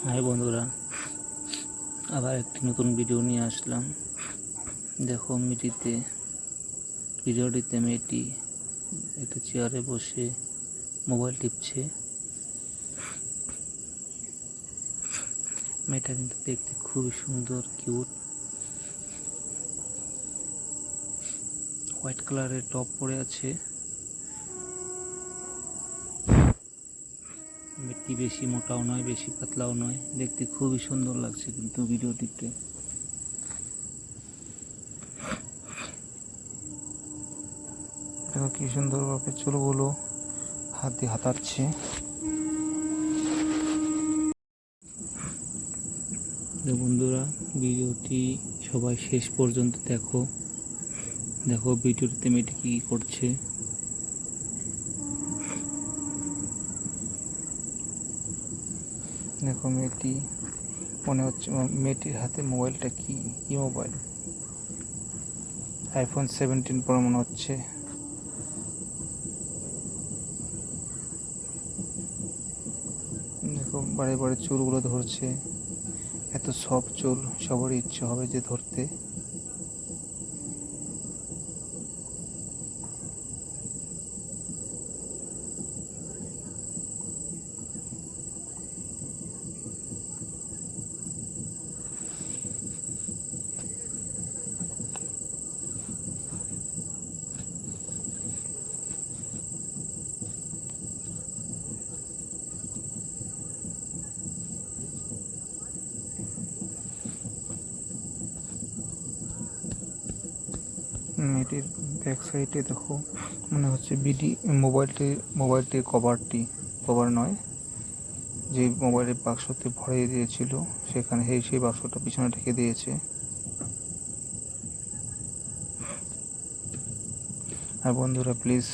High বন্ধুরা, আবার একটি নতুন ভিডিও নিয়ে আসলাম। দেখো ভিডিওটিতে মেয়েটি একটা চেয়ারে বসে মোবাইল টিপছে। মেয়েটা কিন্তু দেখতে খুবই সুন্দর, কিউট। হোয়াইট কালারের টপ পরে আছে। মেয়েটি বেশি মোটাও নয়, বেশি পাতলাও নয়, দেখতে খুবই সুন্দর লাগছে কিন্তু ভিডিওটিতে। দেখো কি সুন্দরভাবে চুলগুলো হাত দিয়ে হাতাচ্ছে। বন্ধুরা, ভিডিওটি সবাই শেষ পর্যন্ত দেখো। ভিডিওটিতে মেয়েটি কি করছে। দেখো মেয়েটি, মনে হচ্ছে মেয়েটির হাতে মোবাইলটা কি মোবাইল? iPhone 17 Pro মনে হচ্ছে। দেখো বারে বারে চুলগুলো ধরছে। এত সফট চুল, সবারই ইচ্ছে হবে যে ধরতে। মেয়েটির ব্যাক সাইডে দেখো, মনে হচ্ছে মোবাইলটির কভার নয়, যে মোবাইলের বাক্সতে ভরিয়ে দিয়েছিল সেখানে সেই বাক্সটা পিছনে ঢেকে দিয়েছে। আর বন্ধুরা, প্লিজ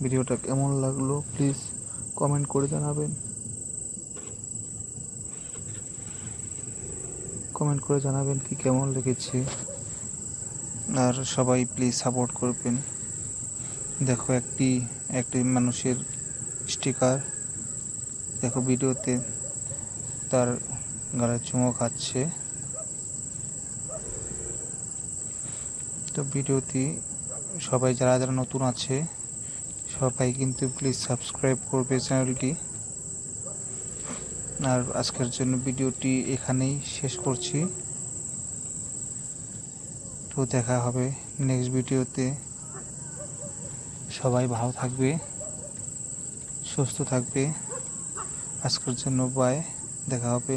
ভিডিওটা কেমন লাগলো প্লিজ কমেন্ট করে জানাবেন কি কেমন লেগেছে। আর সবাই প্লিজ সাপোর্ট করবেন। দেখো একটি মানুষের স্টিকার। দেখো ভিডিওতে তার গালে চুমো খাচ্ছে। তো ভিডিওটি সবাই যারা যারা নতুন আছে সবাই কিন্তু প্লিজ সাবস্ক্রাইব করবে চ্যানেলটি। আর আজকের জন্য ভিডিওটি এখানেই শেষ করছি। তো দেখা হবে নেক্সট ভিডিওতে। সবাই ভালো থাকবে, সুস্থ থাকবে। আজকের জন্য বাই, দেখা হবে।